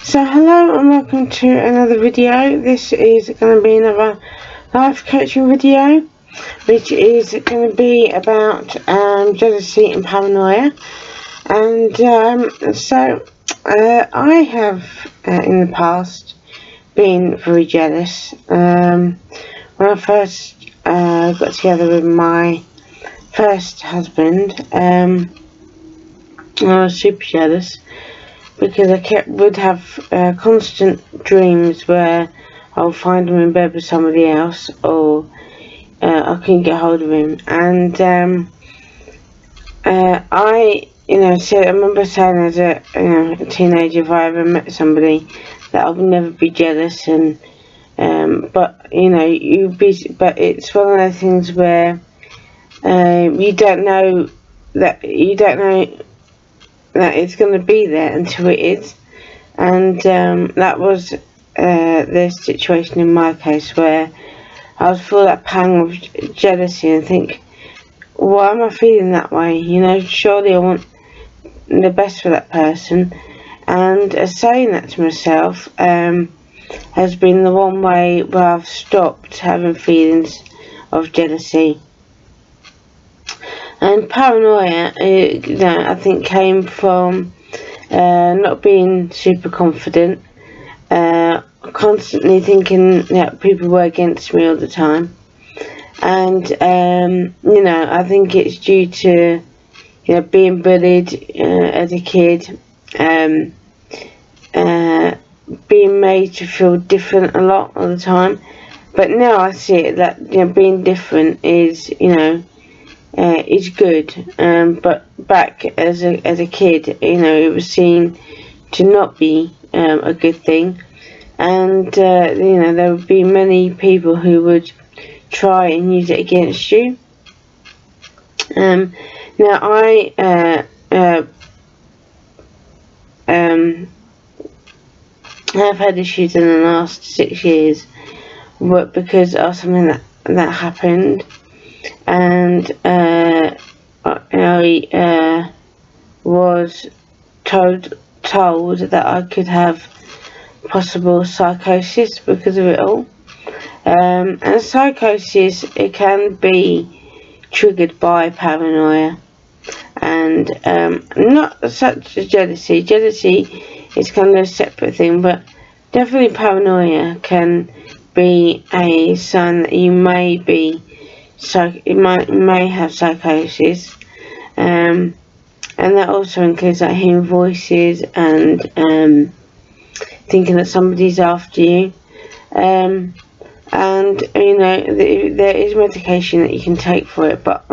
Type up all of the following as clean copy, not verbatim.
So hello and welcome to another video. This is going to be another life coaching video, which is going to be about jealousy and paranoia. And I have in the past been very jealous. When I first got together with my first husband, I was super jealous, because I would have constant dreams where I would find him in bed with somebody else, or I couldn't get hold of him. And I remember saying as a teenager, if I ever met somebody, that I would never be jealous. And but it's one of those things where you don't know that it's going to be there until it is. And that was the situation in my case, where I was full of that pang of jealousy and think, why am I feeling that way? Surely I want the best for that person. And saying that to myself has been the one way where I've stopped having feelings of jealousy. And paranoia, I think, came from not being super confident, constantly thinking that people were against me all the time. And I think it's due to being bullied as a kid, being made to feel different a lot all the time. But now I see it that being different is is good, but back as a kid, it was seen to not be a good thing. And there would be many people who would try and use it against you. Now I have had issues in the last 6 years, but because of something that happened. And I was told that I could have possible psychosis because of it all. And psychosis, it can be triggered by paranoia, and not such as jealousy. Jealousy is kind of a separate thing, but definitely paranoia can be a sign that you may be may have psychosis, and that also includes like hearing voices and thinking that somebody's after you. And there is medication that you can take for it, but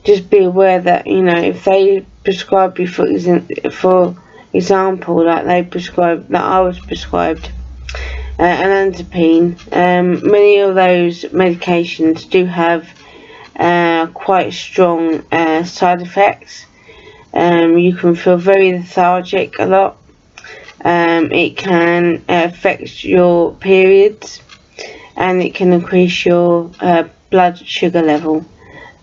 just be aware that if they prescribe you, for example, like I was prescribed olanzapine, many of those medications do have quite strong side effects. You can feel very lethargic a lot. It can affect your periods, and it can increase your blood sugar level.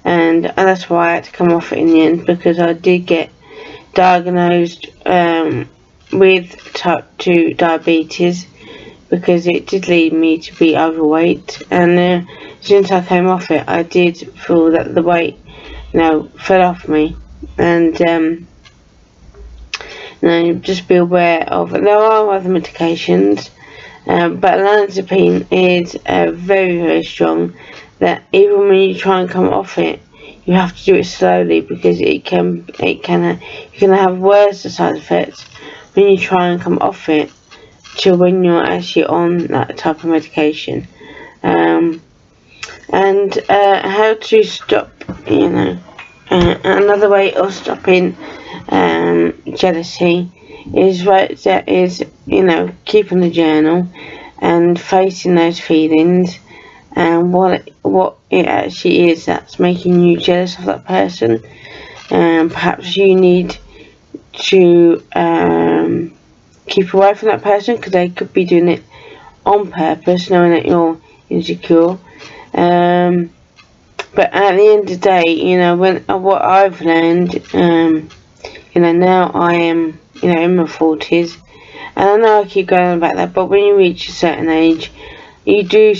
And that's why I had to come off it in the end, because I did get diagnosed with type 2 diabetes, because it did lead me to be overweight. And since I came off it, I did feel that the weight fell off me. And just be aware of it. There are other medications, but olanzapine is very, very strong, that even when you try and come off it, you have to do it slowly, because you can have worse side effects when you try and come off it to when you're actually on that type of medication. And how to stop, another way of stopping jealousy is keeping a journal and facing those feelings, and what it actually is that's making you jealous of that person. Perhaps you need to keep away from that person, because they could be doing it on purpose, knowing that you're insecure. But at the end of the day, what I've learned, now I am, in my 40s, And I know I keep going on about that, but when you reach a certain age, you do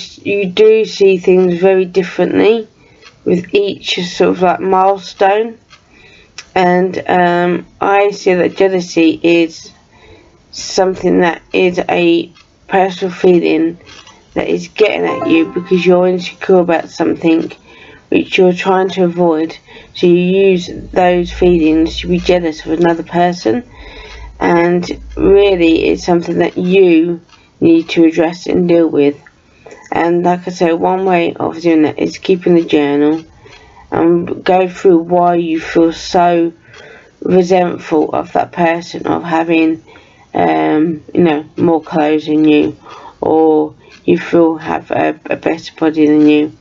see things very differently with each sort of like milestone. And I see that jealousy is something that is a personal feeling that is getting at you because you're insecure about something which you're trying to avoid. So you use those feelings to be jealous of another person, and really it's something that you need to address and deal with. And like I say, one way of doing that is keeping the journal and go through why you feel so resentful of that person, of having more clothes than you, or you feel have a better body than you.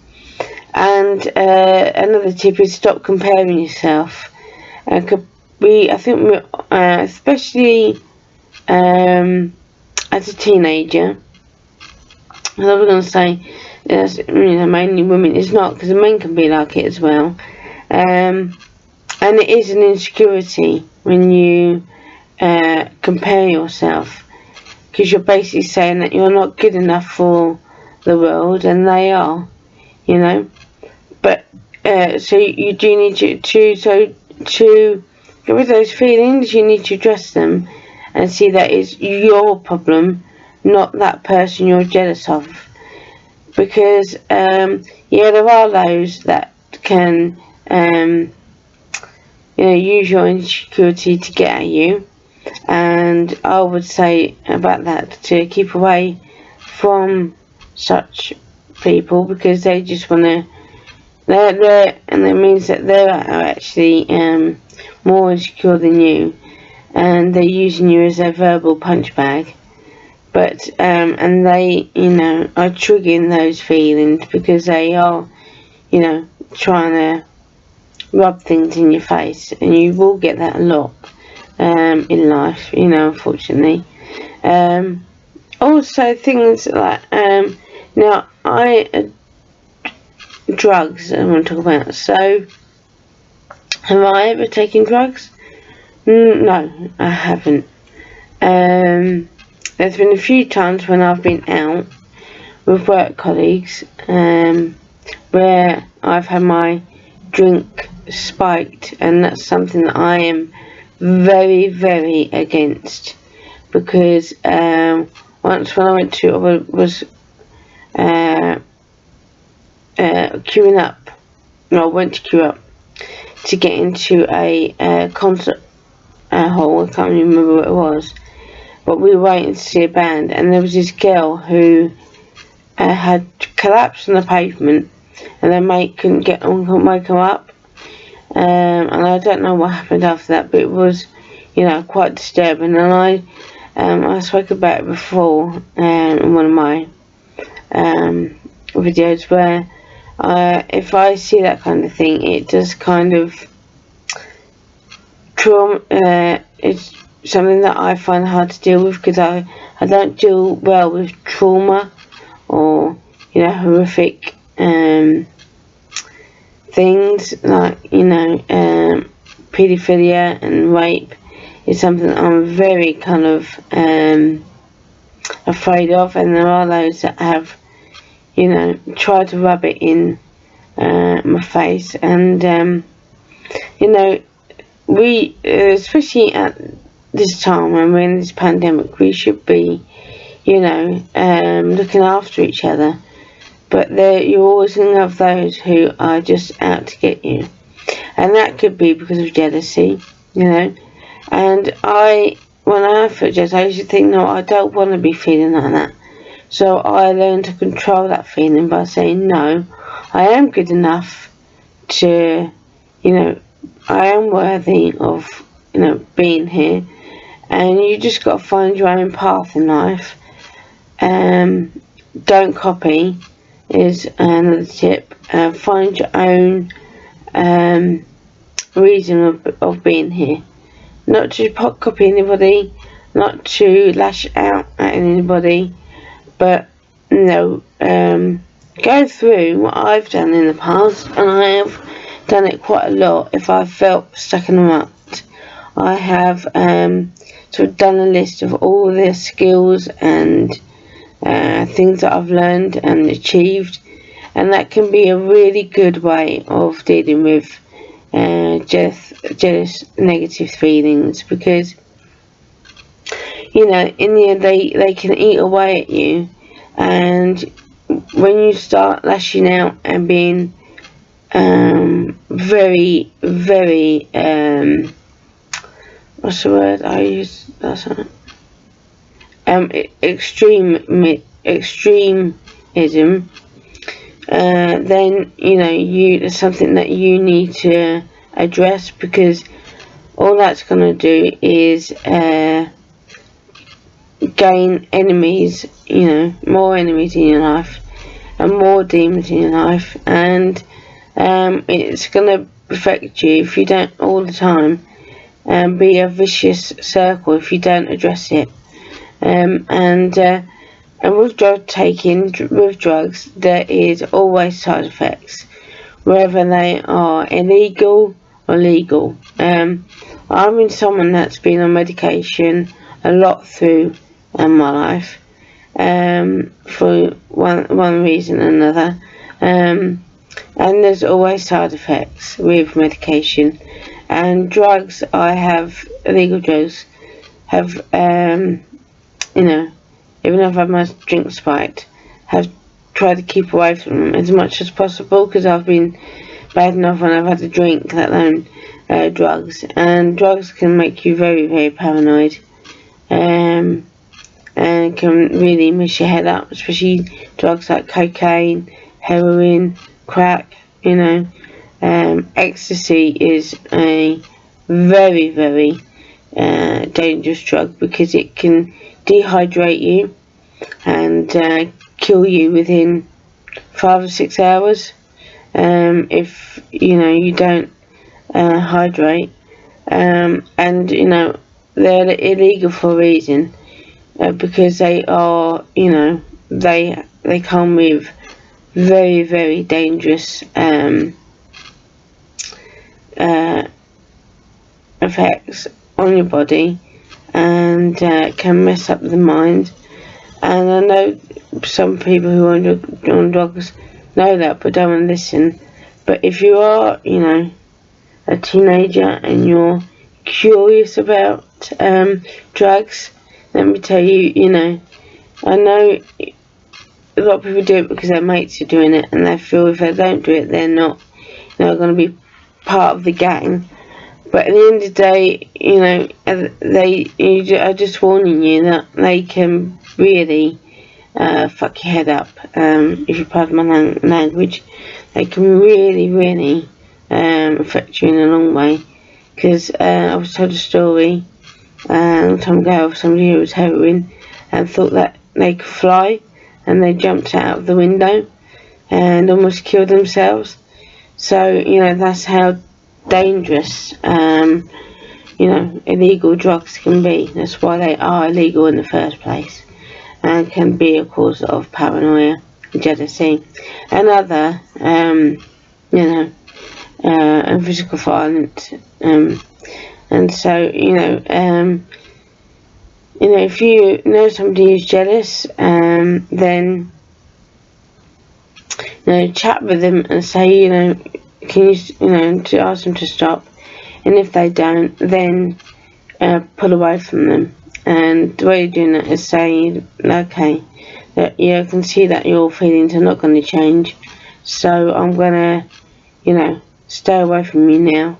And another tip is stop comparing yourself. I think especially as a teenager, I was going to say, mainly women. It's not, because the men can be like it as well. And it is an insecurity when you compare yourself, because you're basically saying that you're not good enough for the world, and they are, But so you do need to get rid of those feelings. You need to address them and see that it's your problem, not that person you're jealous of. Because there are those that can use your insecurity to get at you, and I would say about that to keep away from such people, because they just want to, and it means that they are actually more insecure than you, and they're using you as a verbal punch bag. But and they are triggering those feelings because they are trying to rub things in your face, and you will get that a lot in life, unfortunately. Also things like now drugs I want to talk about. So have I ever taken drugs? No, I haven't. There's been a few times when I've been out with work colleagues where I've had my drink spiked, and that's something that I am very, very against, because once when I went to, I was queuing up, I went to queue up to get into a concert hall. I can't remember what it was, but we were waiting to see a band, and there was this girl who had collapsed on the pavement, and their mate couldn't wake her up. And I don't know what happened after that, but it was, quite disturbing. And I spoke about it before in one of my videos, where if I see that kind of thing, it does kind of trauma. It's something that I find hard to deal with, because I don't deal well with trauma or horrific things like paedophilia and rape is something that I'm very kind of afraid of, and there are those that have tried to rub it in my face, and we especially at this time when we're in this pandemic, we should be looking after each other, but you're always going to have those who are just out to get you, and that could be because of jealousy, and when I feel jealous, I used to think, no, I don't want to be feeling like that. So I learned to control that feeling by saying, no, I am good enough to, I am worthy of, being here. And you just got to find your own path in life. Don't copy is another tip. Find your own reason of being here. Not to copy anybody, not to lash out at anybody, but go through what I've done in the past, and I have done it quite a lot. If I felt stuck in a rut, I have sort of done a list of all the skills and things that I've learned and achieved, and that can be a really good way of dealing with jealous negative feelings, because in the end they can eat away at you, and when you start lashing out and being very, very what's the word I use? That's not extremism. Then it's something that you need to address, because all that's going to do is gain enemies, more enemies in your life and more demons in your life, and it's going to affect you if you don't all the time, and be a vicious circle if you don't address it. And with with drugs, there is always side effects, whether they are illegal or legal. I've been someone that's been on medication a lot through my life, for one reason or another, and there's always side effects with medication. And drugs, illegal drugs, have even if I've had my drink spiked, have tried to keep away from them as much as possible, because I've been bad enough when I've had a drink, let alone drugs. And drugs can make you very, very paranoid, and can really mess your head up, especially drugs like cocaine, heroin, crack. Ecstasy is a very, very dangerous drug, because it can dehydrate you and kill you within 5 or 6 hours if you don't hydrate. And they're illegal for a reason, because they are they come with very, very dangerous effects on your body, and can mess up the mind. And I know some people who are on drugs know that, but don't want to listen. But if you are a teenager and you're curious about drugs, let me tell you, I know a lot of people do it because their mates are doing it, and they feel if they don't do it, they're not going to be part of the gang. But at the end of the day, are just warning you that they can really fuck your head up. If you pardon my language, they can really, really affect you in a long way. Because I was told a story a long time ago of somebody who was heroin and thought that they could fly, and they jumped out of the window and almost killed themselves. So that's how dangerous illegal drugs can be. That's why they are illegal in the first place, and can be a cause of paranoia, jealousy, and other and physical violence. And so if you know somebody who's jealous, then chat with them and say, can you, to ask them to stop. And if they don't, then pull away from them. And the way you're doing that is saying, okay, that I can see that your feelings are not going to change, so I'm going to, stay away from you now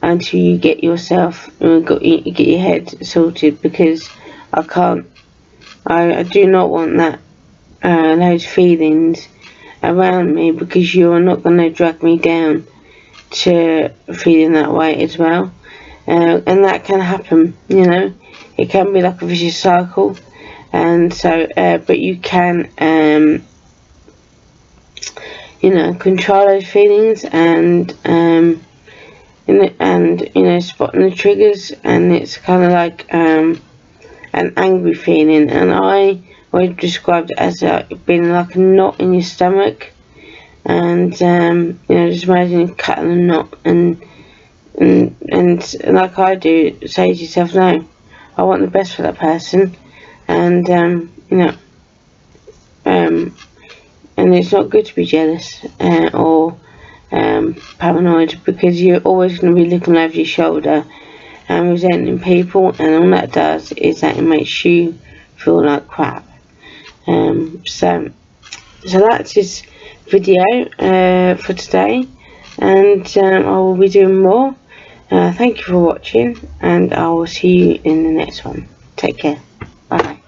until you get yourself, get your head sorted, because I do not want that, those feelings around me, because you are not going to drag me down to feeling that way as well. And that can happen, it can be like a vicious cycle. And so but you can control those feelings, and spotting the triggers. And it's kind of like an angry feeling, and I would describe it as being like a knot in your stomach. And just imagine cutting a knot, and and like I do, say to yourself, no, I want the best for that person, and you know, and it's not good to be jealous or paranoid, because you're always going to be looking over your shoulder and resenting people, and all that does is that it makes you feel like crap. So that's this video for today, and I will be doing more. Thank you for watching, and I will see you in the next one. Take care. Bye.